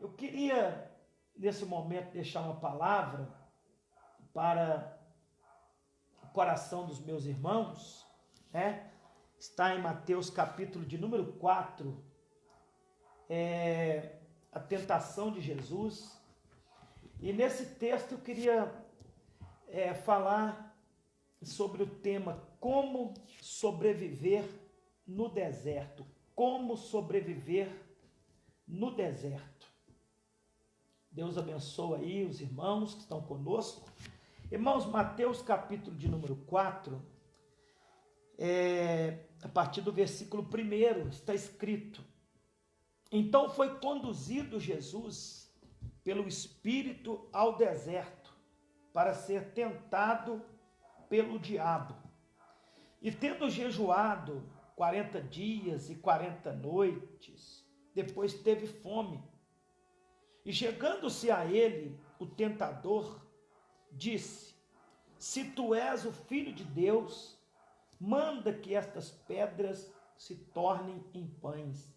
Eu queria, nesse momento, deixar uma palavra para o coração dos meus irmãos, né? Está em Mateus capítulo de número 4, a tentação de Jesus. E nesse texto eu queria falar sobre o tema como sobreviver no deserto. Como sobreviver no deserto. Deus abençoe aí os irmãos que estão conosco. Irmãos, Mateus capítulo de número 4, a partir do versículo 1, está escrito: Então foi conduzido Jesus pelo Espírito ao deserto, para ser tentado pelo diabo. E tendo jejuado 40 dias e 40 noites, depois teve fome. E chegando-se a ele, o tentador disse: Se tu és o Filho de Deus, manda que estas pedras se tornem em pães.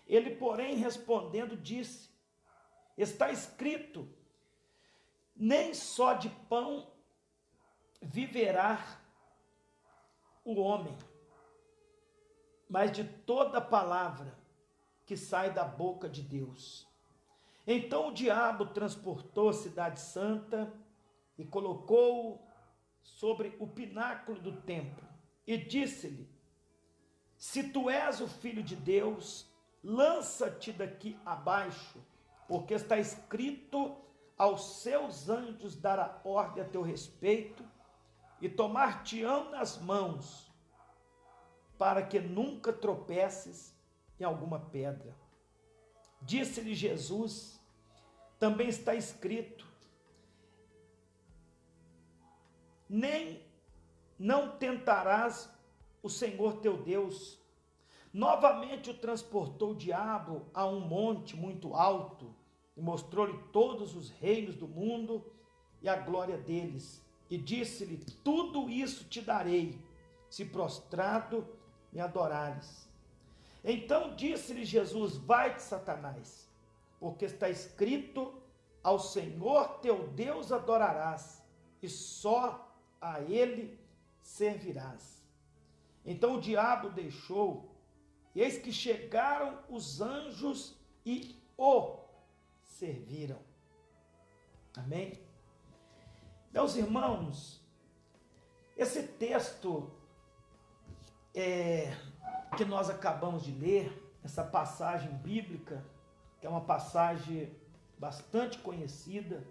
Ele, porém, respondendo, disse: Está escrito, nem só de pão viverá o homem, mas de toda palavra que sai da boca de Deus. Então o diabo transportou a cidade santa e colocou-o sobre o pináculo do templo e disse-lhe: Se tu és o Filho de Deus, lança-te daqui abaixo, porque está escrito: aos seus anjos dará ordem a teu respeito e tomar-te-ão nas mãos, para que nunca tropeces em alguma pedra. Disse-lhe Jesus: também está escrito: nem não tentarás o Senhor teu Deus. Novamente o transportou o diabo a um monte muito alto e mostrou-lhe todos os reinos do mundo e a glória deles. E disse-lhe: tudo isso te darei, se prostrado me adorares. Então disse-lhe Jesus: vai-te, Satanás, porque está escrito: ao Senhor teu Deus adorarás, e só a ele servirás. Então o diabo deixou, e eis que chegaram os anjos e o serviram. Amém? Meus irmãos, esse texto que nós acabamos de ler, essa passagem bíblica, que é uma passagem bastante conhecida,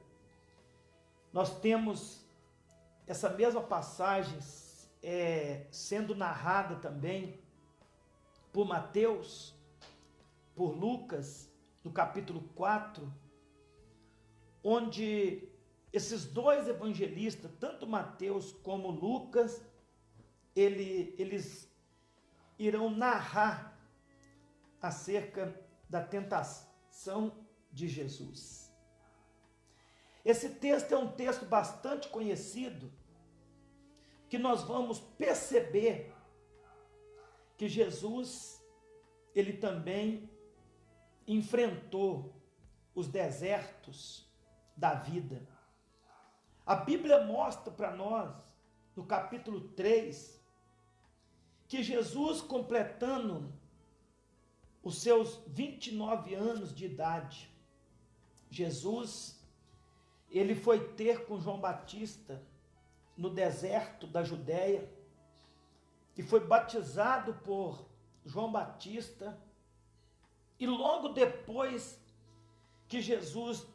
nós temos essa mesma passagem sendo narrada também por Mateus, por Lucas, no capítulo 4, onde esses dois evangelistas, tanto Mateus como Lucas, eles irão narrar acerca da tentação de Jesus. Esse texto é um texto bastante conhecido, que nós vamos perceber que Jesus, ele também enfrentou os desertos da vida. A Bíblia mostra para nós, no capítulo 3, que Jesus, completando os seus 29 anos de idade, Jesus, ele foi ter com João Batista no deserto da Judéia e foi batizado por João Batista. E logo depois que Jesus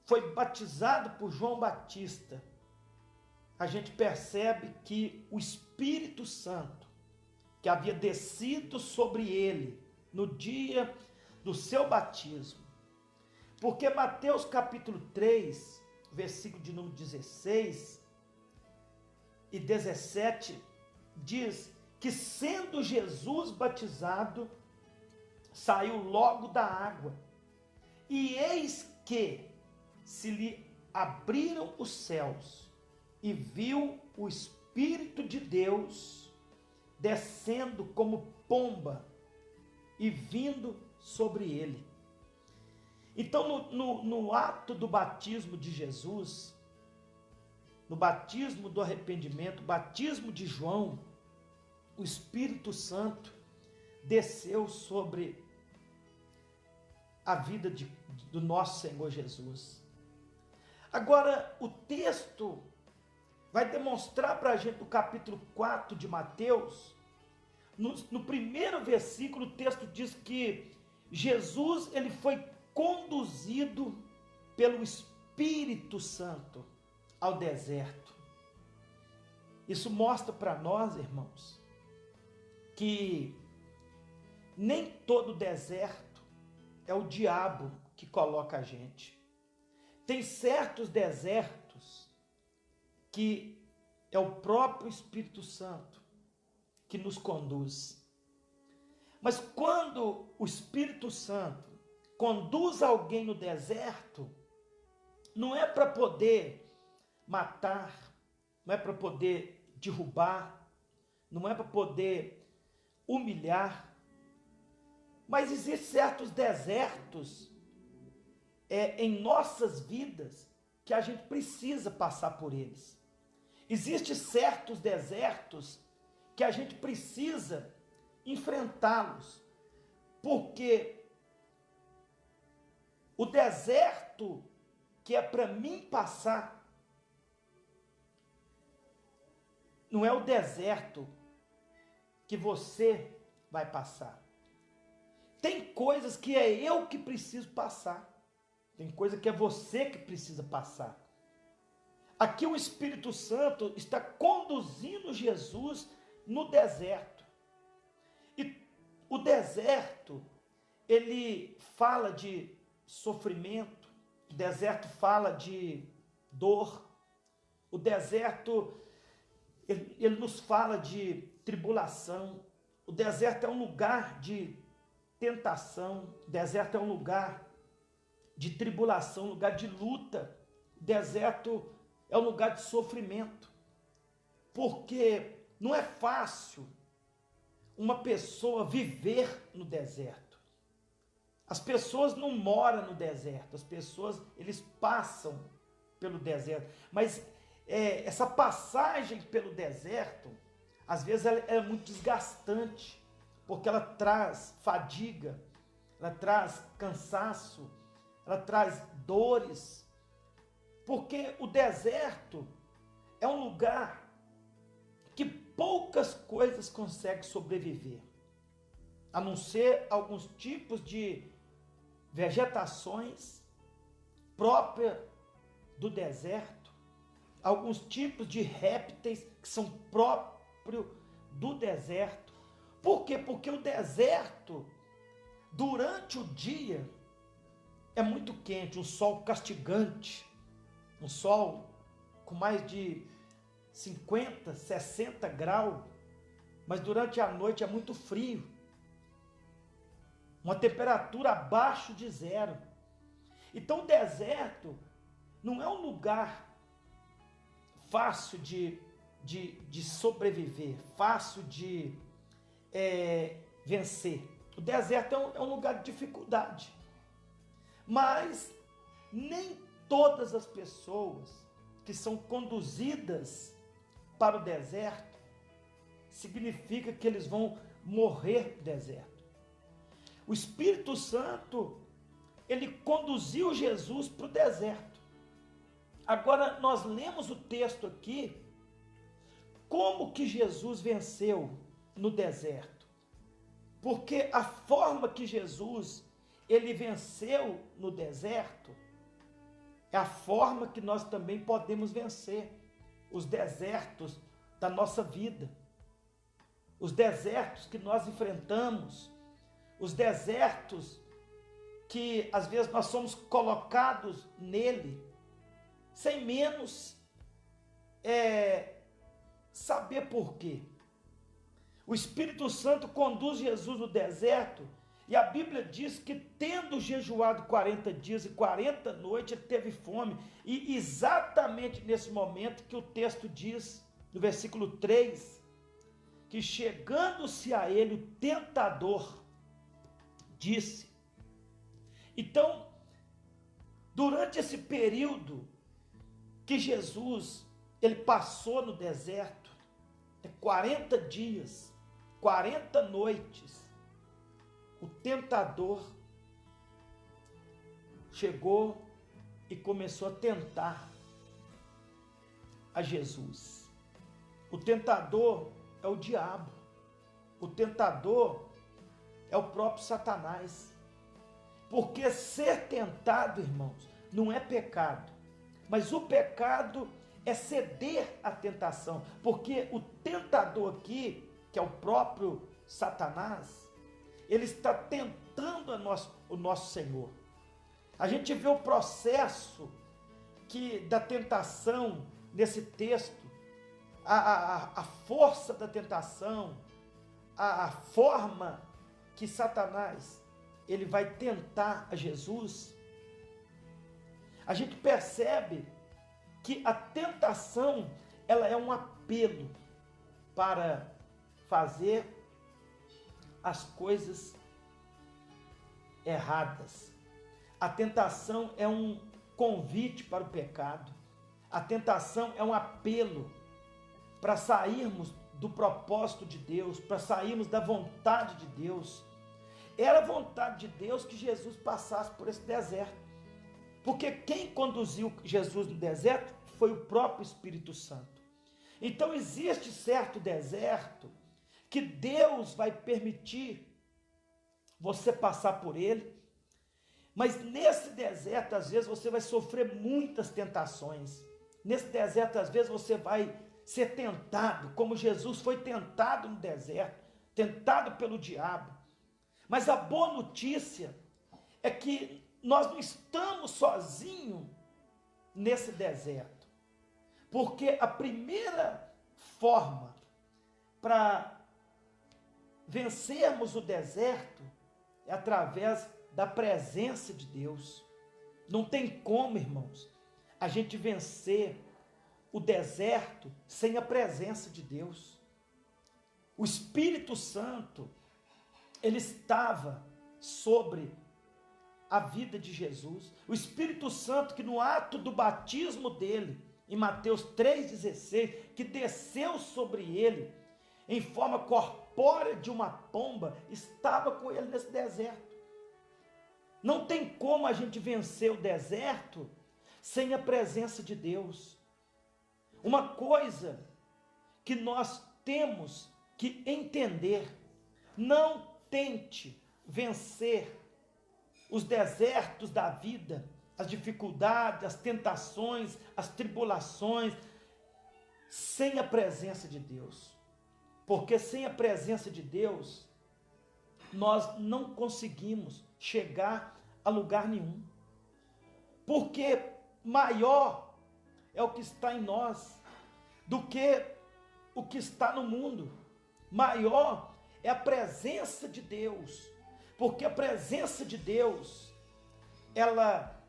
foi batizado por João Batista, a gente percebe que o Espírito Santo, que havia descido sobre ele no dia do seu batismo, porque Mateus capítulo 3, versículo de número 16 e 17, diz que sendo Jesus batizado, saiu logo da água, e eis que se lhe abriram os céus, e viu o Espírito de Deus descendo como pomba e vindo sobre ele. Então, no ato do batismo de Jesus, no batismo do arrependimento, batismo de João, o Espírito Santo desceu sobre a vida do nosso Senhor Jesus. Agora, o texto vai demonstrar para a gente, no capítulo 4 de Mateus, no primeiro versículo, o texto diz que Jesus ele foi conduzido pelo Espírito Santo ao deserto. Isso mostra para nós, irmãos, que nem todo deserto é o diabo que coloca a gente. Tem certos desertos que é o próprio Espírito Santo que nos conduz. Mas quando o Espírito Santo conduz alguém no deserto, não é para poder matar, não é para poder derrubar, não é para poder humilhar, mas existem certos desertos em nossas vidas que a gente precisa passar por eles. Existem certos desertos que a gente precisa enfrentá-los, porque o deserto que é para mim passar não é o deserto que você vai passar. Tem coisas que é eu que preciso passar. Tem coisa que é você que precisa passar. Aqui o Espírito Santo está conduzindo Jesus no deserto. E o deserto, ele fala de sofrimento, o deserto fala de dor, o deserto, ele nos fala de tribulação, o deserto é um lugar de tentação, o deserto é um lugar de tribulação, lugar de luta, o deserto é um lugar de sofrimento, porque não é fácil uma pessoa viver no deserto. As pessoas não moram no deserto, as pessoas, eles passam pelo deserto, mas essa passagem pelo deserto, às vezes ela é muito desgastante, porque ela traz fadiga, ela traz cansaço, ela traz dores, porque o deserto é um lugar que poucas coisas conseguem sobreviver, a não ser alguns tipos de vegetações próprias do deserto, alguns tipos de répteis que são próprios do deserto. Por quê? Porque o deserto, durante o dia, é muito quente, um sol castigante, um sol com mais de 50, 60 graus, mas durante a noite é muito frio, uma temperatura abaixo de zero. Então o deserto não é um lugar fácil de sobreviver, fácil de vencer. O deserto é um lugar de dificuldade, mas nem todas as pessoas que são conduzidas para o deserto significa que eles vão morrer no deserto. O Espírito Santo, ele conduziu Jesus para o deserto. Agora nós lemos o texto aqui, como que Jesus venceu no deserto. Porque a forma que Jesus ele venceu no deserto é a forma que nós também podemos vencer os desertos da nossa vida, os desertos que nós enfrentamos, os desertos que às vezes nós somos colocados nele, sem menos saber por quê. O Espírito Santo conduz Jesus no deserto, e a Bíblia diz que, tendo jejuado 40 dias e 40 noites, ele teve fome. E exatamente nesse momento que o texto diz, no versículo 3, que chegando-se a ele o tentador, disse. Então, Durante esse período que Jesus ele passou no deserto, 40 dias, 40 noites, o tentador chegou e começou a tentar a Jesus. O tentador é o diabo. O tentador é o próprio Satanás. Porque ser tentado, irmãos, não é pecado. Mas o pecado é ceder à tentação. Porque o tentador aqui, que é o próprio Satanás, ele está tentando o nosso Senhor. A gente vê o processo da tentação nesse texto, a força da tentação, a forma que Satanás ele vai tentar a Jesus. A gente percebe que a tentação ela é um apelo para fazer as coisas erradas. A tentação é um convite para o pecado. A tentação é um apelo para sairmos do propósito de Deus, para sairmos da vontade de Deus. Era a vontade de Deus que Jesus passasse por esse deserto. Porque quem conduziu Jesus no deserto foi o próprio Espírito Santo. Então existe certo deserto que Deus vai permitir você passar por ele. Mas nesse deserto, às vezes, você vai sofrer muitas tentações. Nesse deserto, às vezes, você vai ser tentado, como Jesus foi tentado no deserto, tentado pelo diabo. Mas a boa notícia é que nós não estamos sozinhos nesse deserto. Porque a primeira forma para vencermos o deserto é através da presença de Deus. Não tem como, irmãos, a gente vencer o deserto sem a presença de Deus. O Espírito Santo, ele estava sobre a vida de Jesus. O Espírito Santo que no ato do batismo dele, em Mateus 3,16, que desceu sobre ele em forma corpórea de uma pomba, estava com ele nesse deserto. Não tem como a gente vencer o deserto sem a presença de Deus. Uma coisa que nós temos que entender: não tente vencer os desertos da vida, as dificuldades, as tentações, as tribulações, sem a presença de Deus. Porque sem a presença de Deus, nós não conseguimos chegar a lugar nenhum. Porque maior é o que está em nós do que o que está no mundo. Maior é a presença de Deus. Porque a presença de Deus, ela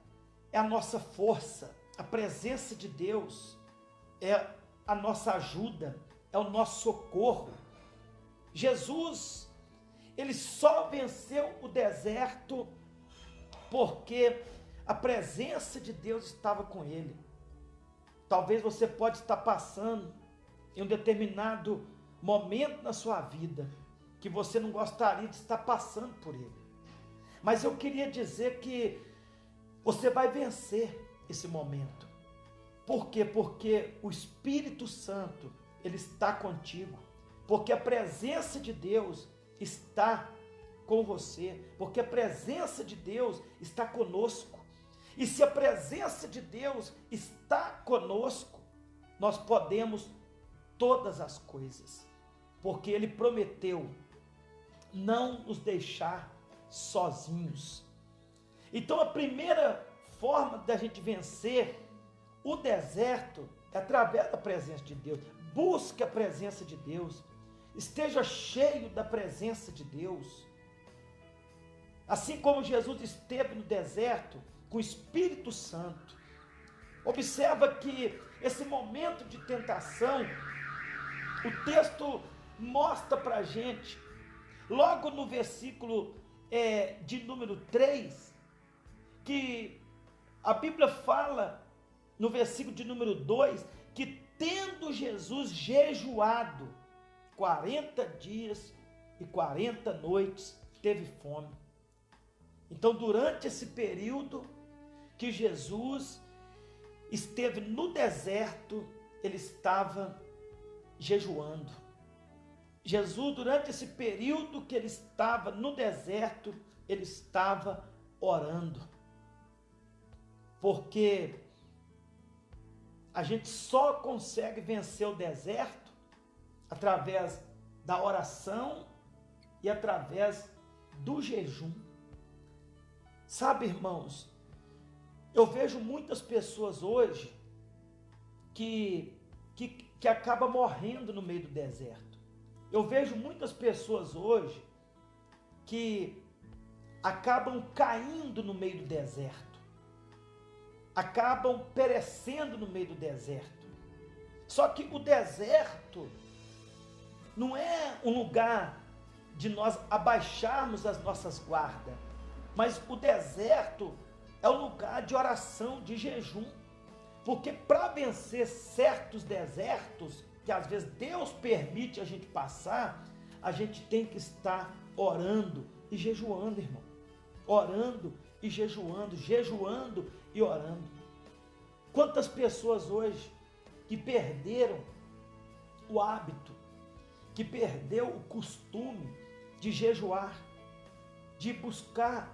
é a nossa força. A presença de Deus é a nossa ajuda, é o nosso socorro. Jesus, ele só venceu o deserto porque a presença de Deus estava com ele. Talvez você pode estar passando em um determinado momento na sua vida que você não gostaria de estar passando por ele. Mas eu queria dizer que você vai vencer esse momento. Por quê? Porque o Espírito Santo, ele está contigo. Porque a presença de Deus está com você. Porque a presença de Deus está conosco. E se a presença de Deus está conosco, nós podemos todas as coisas. Porque ele prometeu não nos deixar sozinhos. Então a primeira forma da gente vencer o deserto é através da presença de Deus. Busque a presença de Deus. Esteja cheio da presença de Deus. Assim como Jesus esteve no deserto com o Espírito Santo. Observa que esse momento de tentação, o texto mostra para a gente, logo no versículo de número 3, que A Bíblia fala no versículo de número 2 que tendo Jesus jejuado 40 dias e 40 noites, teve fome. Então, durante esse período que Jesus esteve no deserto, ele estava jejuando. Jesus, durante esse período que ele estava no deserto, ele estava orando. Porque a gente só consegue vencer o deserto através da oração e através do jejum. Sabe, irmãos, eu vejo muitas pessoas hoje que acabam morrendo no meio do deserto. Eu vejo muitas pessoas hoje que acabam caindo no meio do deserto, acabam perecendo no meio do deserto. Só que o deserto não é um lugar de nós abaixarmos as nossas guardas, mas o deserto é um lugar de oração, de jejum, porque para vencer certos desertos, que às vezes Deus permite a gente passar, a gente tem que estar orando e jejuando, irmão. Orando e jejuando, jejuando e orando. Quantas pessoas hoje que perderam o hábito, que perdeu o costume de jejuar, de buscar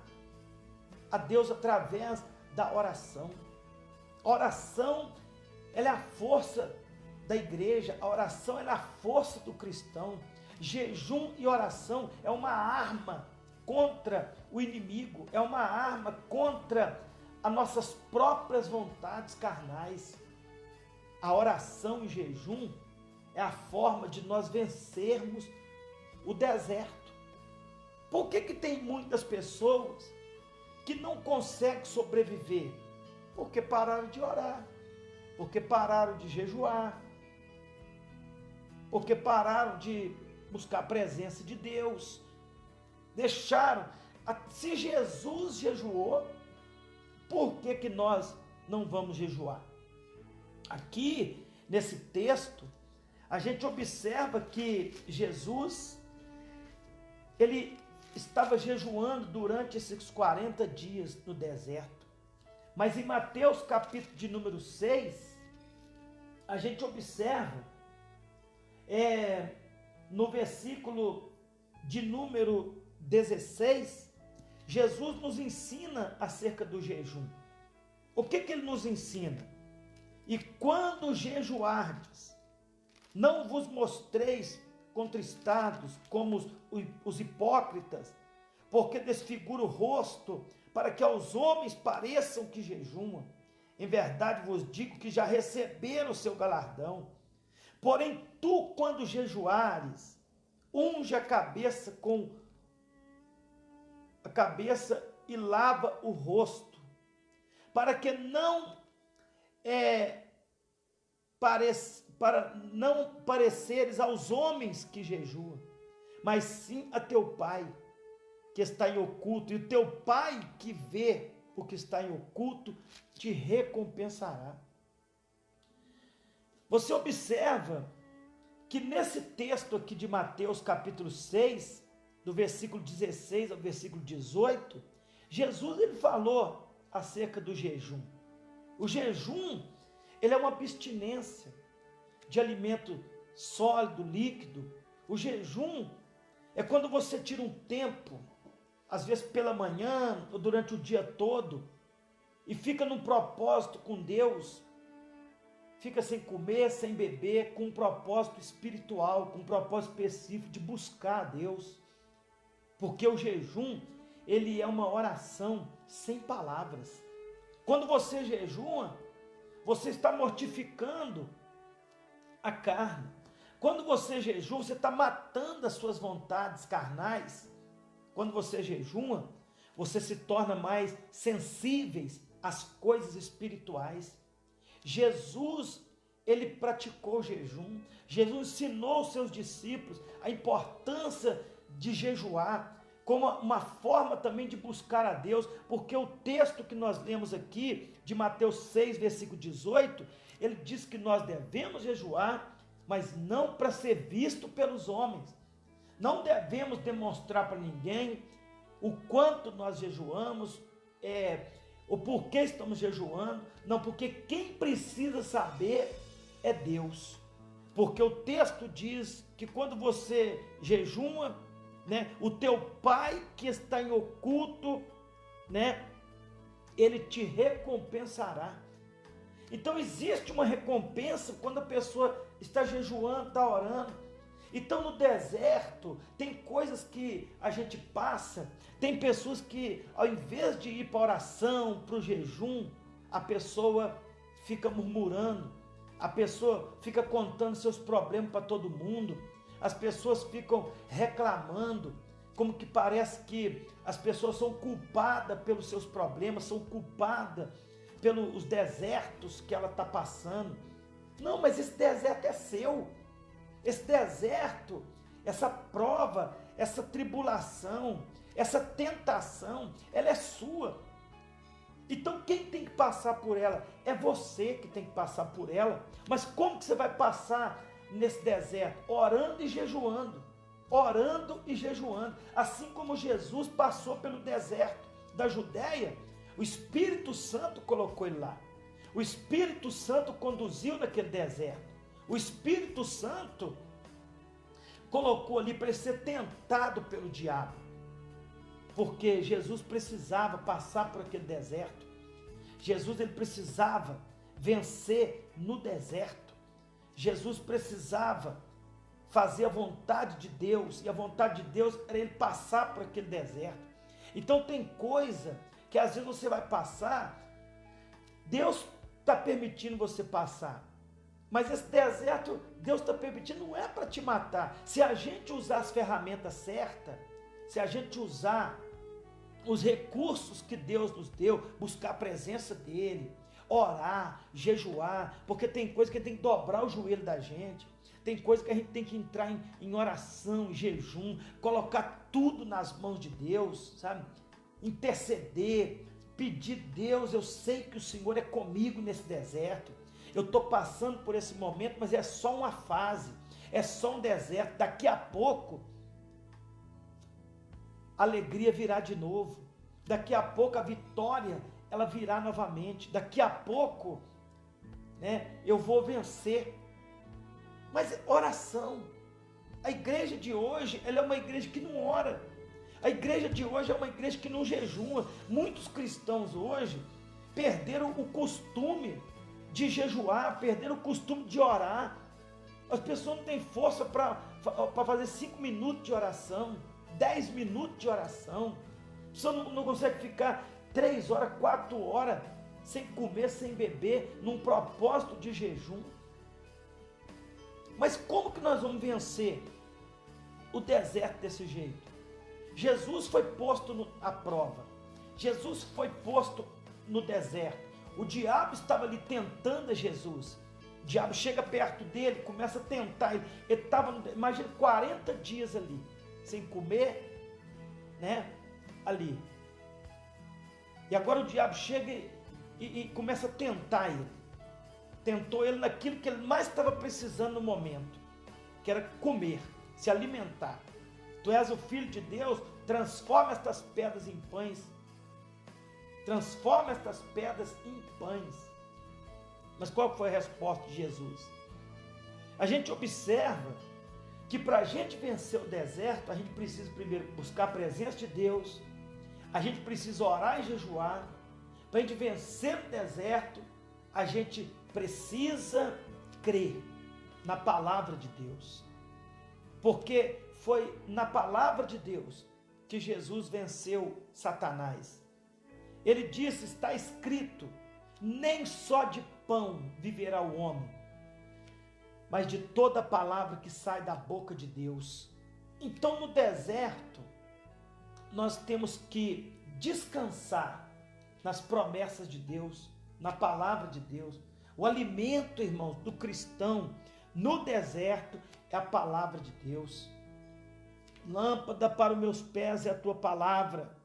a Deus através da oração. A oração, ela é a força da igreja, a oração ela é a força do cristão. Jejum e oração é uma arma contra o inimigo, é uma arma contra as nossas próprias vontades carnais. A oração e jejum é a forma de nós vencermos o deserto. Por que tem muitas pessoas que não conseguem sobreviver? Porque pararam de orar, porque pararam de jejuar, porque pararam de buscar a presença de Deus, deixaram. Se Jesus jejuou, por que nós não vamos jejuar? Aqui, nesse texto, a gente observa que Jesus, ele estava jejuando durante esses 40 dias no deserto. Mas em Mateus capítulo de número 6, a gente observa, no versículo de número 16, Jesus nos ensina acerca do jejum. O que ele nos ensina? E quando jejuardes, não vos mostreis contristados como os hipócritas, porque desfigura o rosto, para que aos homens pareçam que jejuam. Em verdade vos digo que já receberam o seu galardão. Porém, tu, quando jejuares, unge a cabeça e lava o rosto, para não pareceres aos homens que jejuam, mas sim a teu Pai que está em oculto, e o teu Pai que vê o que está em oculto te recompensará. Você observa que nesse texto aqui de Mateus capítulo 6, do versículo 16 ao versículo 18, Jesus ele falou acerca do jejum. O jejum, ele é uma abstinência de alimento sólido, líquido. O jejum é quando você tira um tempo, às vezes pela manhã ou durante o dia todo, e fica num propósito com Deus, fica sem comer, sem beber, com um propósito espiritual, com um propósito específico de buscar a Deus. Porque o jejum, ele é uma oração sem palavras. Quando você jejua, você está mortificando a carne. Quando você jejua, você está matando as suas vontades carnais. Quando você jejua, você se torna mais sensíveis às coisas espirituais. Jesus, ele praticou o jejum. Jesus ensinou aos seus discípulos a importância de jejuar. como uma forma também de buscar a Deus, porque o texto que nós lemos aqui, de Mateus 6, versículo 18, ele diz que nós devemos jejuar, mas não para ser visto pelos homens. Não devemos demonstrar para ninguém o quanto nós jejuamos, o porquê estamos jejuando, não, porque quem precisa saber é Deus. Porque o texto diz que quando você jejua, né, o teu pai que está em oculto, né, ele te recompensará. Então existe uma recompensa quando a pessoa está jejuando, está orando. Então no deserto tem coisas que a gente passa, tem pessoas que ao invés de ir para a oração, para o jejum, a pessoa fica murmurando, a pessoa fica contando seus problemas para todo mundo, as pessoas ficam reclamando, como que parece que as pessoas são culpadas pelos seus problemas, são culpadas pelos desertos que ela está passando. Não, mas esse deserto é seu. Esse deserto, essa prova, essa tribulação, essa tentação, ela é sua. Então quem tem que passar por ela? É você que tem que passar por ela. Mas como que você vai passar nesse deserto? Orando e jejuando. Orando e jejuando. Assim como Jesus passou pelo deserto da Judéia, o Espírito Santo colocou ele lá. O Espírito Santo conduziu naquele deserto. O Espírito Santo colocou ali para ele ser tentado pelo diabo. Porque Jesus precisava passar por aquele deserto. Jesus ele precisava vencer no deserto. Jesus precisava fazer a vontade de Deus. E a vontade de Deus era ele passar por aquele deserto. Então tem coisa que às vezes você vai passar, Deus está permitindo você passar. Mas esse deserto, Deus está permitindo, não é para te matar. Se a gente usar as ferramentas certas, se a gente usar os recursos que Deus nos deu, buscar a presença dEle, orar, jejuar, porque tem coisa que tem que dobrar o joelho da gente, tem coisa que a gente tem que entrar em oração, em jejum, colocar tudo nas mãos de Deus, sabe? Interceder, pedir, Deus, eu sei que o Senhor é comigo nesse deserto, eu estou passando por esse momento, mas é só uma fase, é só um deserto, daqui a pouco a alegria virá de novo, daqui a pouco a vitória ela virá novamente, daqui a pouco, né, eu vou vencer. Mas oração, a igreja de hoje, ela é uma igreja que não ora, a igreja de hoje é uma igreja que não jejua. Muitos cristãos hoje perderam o costume de jejuar, perderam o costume de orar. As pessoas não têm força para fazer 5 minutos de oração, 10 minutos de oração. A pessoa não consegue ficar 3 horas, 4 horas sem comer, sem beber, num propósito de jejum. Mas como que nós vamos vencer o deserto desse jeito? Jesus foi posto à prova. Jesus foi posto no deserto. O diabo estava ali tentando a Jesus. O diabo chega perto dele, começa a tentar. Ele estava, imagina, 40 dias ali, sem comer, né? Ali. E agora o diabo chega e começa a tentar ele. Tentou ele naquilo que ele mais estava precisando no momento, que era comer, se alimentar. Tu és o Filho de Deus, transforma estas pedras em pães. Transforma estas pedras em pães. Mas qual foi a resposta de Jesus? A gente observa que para a gente vencer o deserto, a gente precisa primeiro buscar a presença de Deus, a gente precisa orar e jejuar. Para a gente vencer o deserto, a gente precisa crer na palavra de Deus. Porque foi na palavra de Deus que Jesus venceu Satanás. Ele disse, está escrito, nem só de pão viverá o homem, mas de toda palavra que sai da boca de Deus. Então no deserto, nós temos que descansar nas promessas de Deus, na palavra de Deus. O alimento, irmãos, do cristão no deserto é a palavra de Deus. Lâmpada para os meus pés é a tua palavra,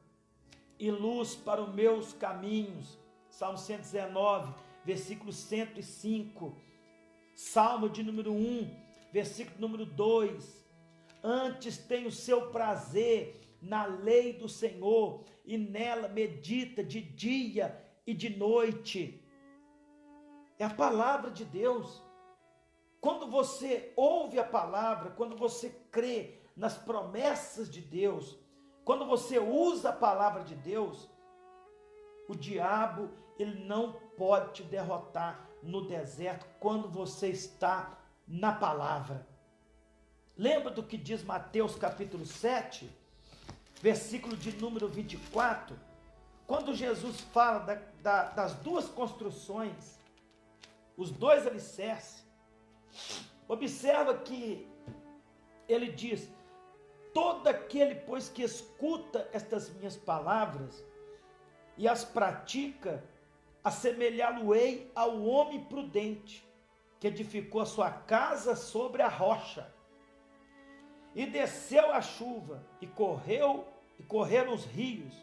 e luz para os meus caminhos. Salmo 119, versículo 105. Salmo de número 1, versículo número 2. Antes tem o seu prazer na lei do Senhor, e nela medita de dia e de noite. É a palavra de Deus. Quando você ouve a palavra, quando você crê nas promessas de Deus, quando você usa a palavra de Deus, o diabo, ele não pode te derrotar no deserto quando você está na palavra. Lembra do que diz Mateus capítulo 7, versículo de número 24, quando Jesus fala das duas construções, os dois alicerces. Observa que ele diz: todo aquele, pois, que escuta estas minhas palavras e as pratica, assemelhá-lo-ei ao homem prudente, que edificou a sua casa sobre a rocha. E desceu a chuva, e correram os rios,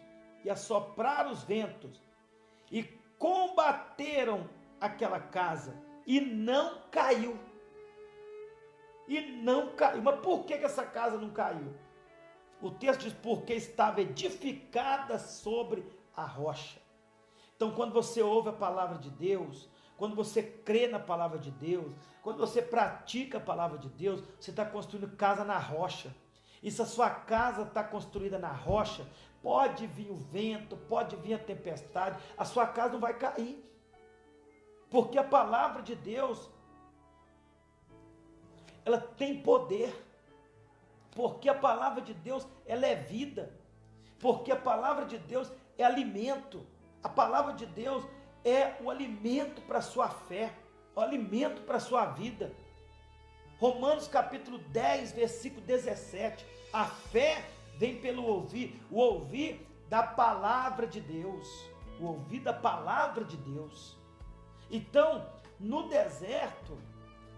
e assopraram os ventos, e combateram aquela casa, e não caiu. E não caiu. Mas por que essa casa não caiu? O texto diz: porque estava edificada sobre a rocha. Então, quando você ouve a palavra de Deus, quando você crê na palavra de Deus, quando você pratica a palavra de Deus, você está construindo casa na rocha. E se a sua casa está construída na rocha, pode vir o vento, pode vir a tempestade, a sua casa não vai cair. Porque a palavra de Deus, ela tem poder. Porque a palavra de Deus, ela é vida. Porque a palavra de Deus é alimento. A palavra de Deus é o alimento para a sua fé, o alimento para a sua vida. Romanos capítulo 10, versículo 17. A fé vem pelo ouvir, o ouvir da palavra de Deus. O ouvir da palavra de Deus. Então, no deserto,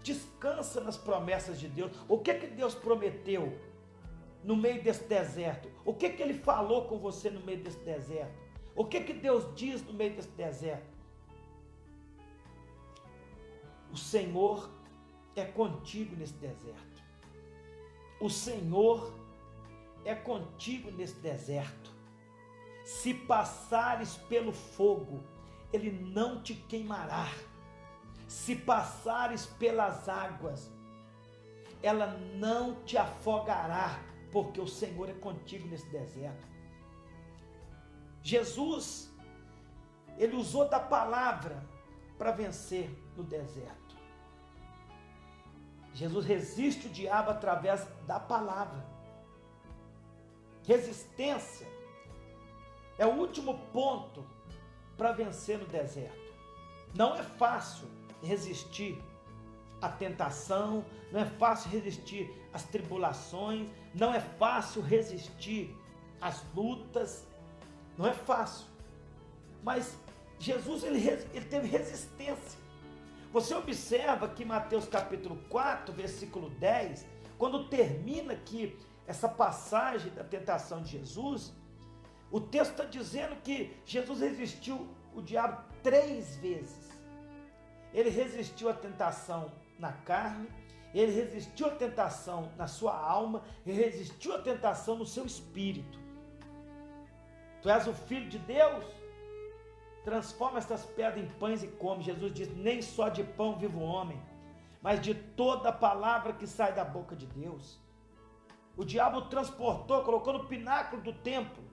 descansa nas promessas de Deus. O que Deus prometeu no meio desse deserto? O que Ele falou com você no meio desse deserto? O que Deus diz no meio desse deserto? O Senhor é contigo nesse deserto. O Senhor é contigo nesse deserto. Se passares pelo fogo, ele não te queimará. Se passares pelas águas, ela não te afogará, porque o Senhor é contigo nesse deserto. Jesus, ele usou da palavra para vencer no deserto. Jesus resiste o diabo através da palavra. Resistência é o último ponto para vencer no deserto. Não é fácil resistir à tentação, não é fácil resistir às tribulações, não é fácil resistir às lutas, não é fácil. Mas Jesus ele teve resistência. Você observa que Mateus capítulo 4, versículo 10, quando termina aqui essa passagem da tentação de Jesus, o texto está dizendo que Jesus resistiu o diabo 3 vezes. Ele resistiu à tentação na carne, ele resistiu à tentação na sua alma, ele resistiu à tentação no seu espírito. Tu és o Filho de Deus? Transforma estas pedras em pães e come. Jesus diz: nem só de pão vive o homem, mas de toda a palavra que sai da boca de Deus. O diabo o transportou, colocou no pináculo do templo,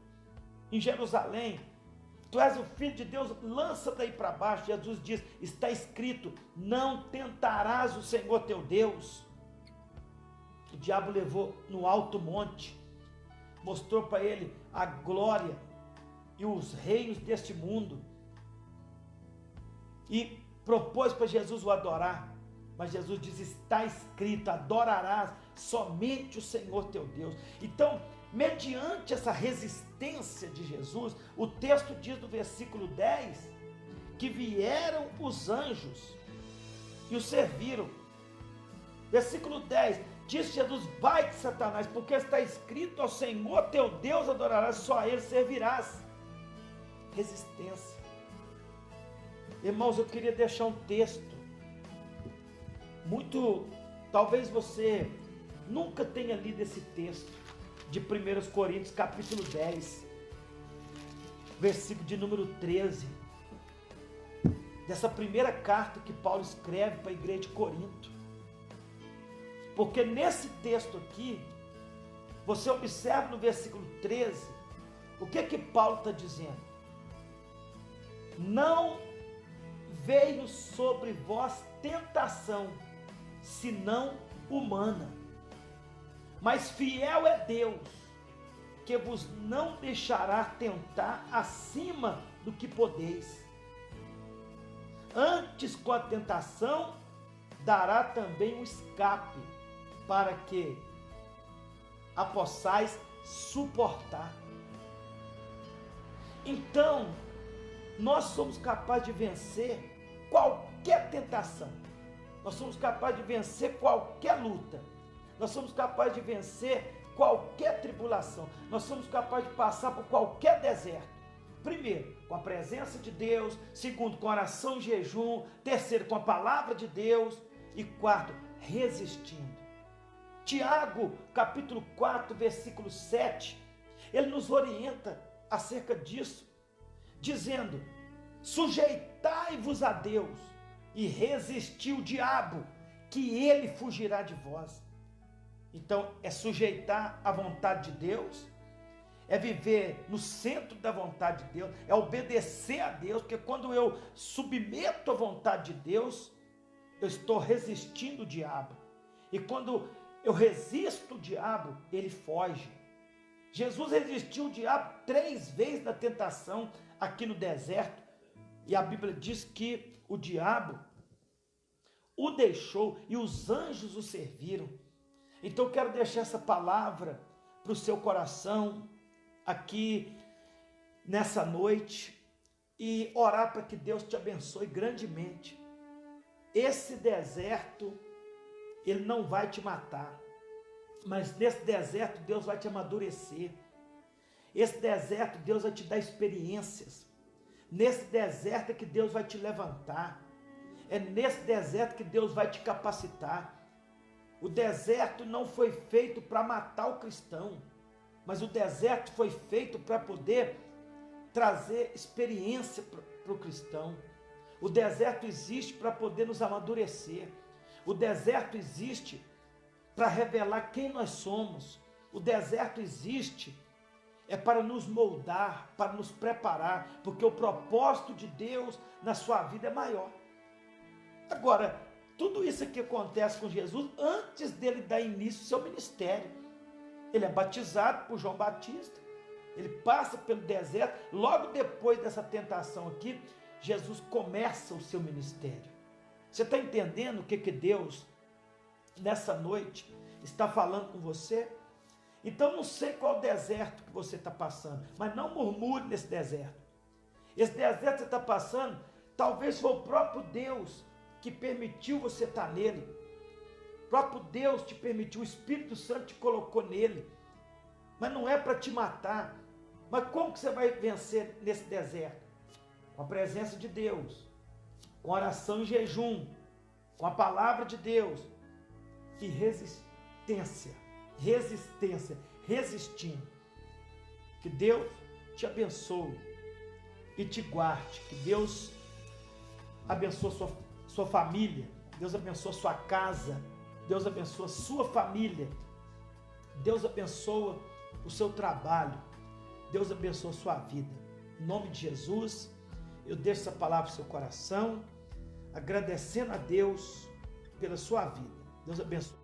em Jerusalém. Tu és o Filho de Deus, lança daí para baixo. Jesus diz: está escrito, não tentarás o Senhor teu Deus. O diabo levou no alto monte, mostrou para ele a glória e os reinos deste mundo, e propôs para Jesus o adorar. Mas Jesus diz: está escrito, adorarás somente o Senhor teu Deus. Então, mediante essa resistência de Jesus, o texto diz no versículo 10, que vieram os anjos e o serviram. Versículo 10, Disse Jesus: vai de Satanás, porque está escrito: ao Senhor teu Deus adorarás, só a Ele servirás. Resistência. Irmãos, eu queria deixar um texto muito, talvez você nunca tenha lido esse texto, de 1 Coríntios capítulo 10, versículo de número 13, dessa primeira carta que Paulo escreve para a igreja de Corinto. Porque nesse texto aqui, você observa no versículo 13, o que Paulo está dizendo? Não veio sobre vós tentação, senão humana, mas fiel é Deus, que vos não deixará tentar acima do que podeis. Antes, com a tentação, dará também um escape, para que a possais suportar. Então, nós somos capazes de vencer qualquer tentação, nós somos capazes de vencer qualquer luta, nós somos capazes de vencer qualquer tribulação, nós somos capazes de passar por qualquer deserto. Primeiro, com a presença de Deus. Segundo, com oração e jejum. Terceiro, com a palavra de Deus. E quarto, resistindo. Tiago, capítulo 4, versículo 7, ele nos orienta acerca disso, dizendo: sujeitai-vos a Deus e resisti o diabo, que ele fugirá de vós. Então, é sujeitar a vontade de Deus, é viver no centro da vontade de Deus, é obedecer a Deus, porque quando eu submeto a vontade de Deus, eu estou resistindo o diabo. E quando eu resisto o diabo, ele foge. Jesus resistiu o diabo 3 vezes na tentação aqui no deserto, e a Bíblia diz que o diabo o deixou e os anjos o serviram. Então eu quero deixar essa palavra para o seu coração aqui nessa noite e orar para que Deus te abençoe grandemente. Esse deserto, ele não vai te matar, mas nesse deserto Deus vai te amadurecer. Esse deserto Deus vai te dar experiências. Nesse deserto é que Deus vai te levantar. É nesse deserto que Deus vai te capacitar. O deserto não foi feito para matar o cristão, mas o deserto foi feito para poder trazer experiência para o cristão. O deserto existe para poder nos amadurecer. O deserto existe para revelar quem nós somos. O deserto existe para nos moldar, para nos preparar, porque o propósito de Deus na sua vida é maior. Agora, tudo isso que acontece com Jesus antes dele dar início ao seu ministério. Ele é batizado por João Batista, ele passa pelo deserto. Logo depois dessa tentação aqui, Jesus começa o seu ministério. Você está entendendo o que Deus, nessa noite, está falando com você? Então, não sei qual deserto que você está passando, mas não murmure nesse deserto. Esse deserto que você está passando, talvez foi o próprio Deus que permitiu você estar nele. O próprio Deus te permitiu, o Espírito Santo te colocou nele. Mas não é para te matar. Mas como que você vai vencer nesse deserto? Com a presença de Deus, com oração e jejum, com a palavra de Deus e resistência, resistindo. Que Deus te abençoe e te guarde, que Deus abençoe sua família, Deus abençoe sua casa, Deus abençoe sua família, Deus abençoe o seu trabalho, Deus abençoe sua vida. Em nome de Jesus, eu deixo essa palavra no seu coração, agradecendo a Deus pela sua vida. Deus abençoe.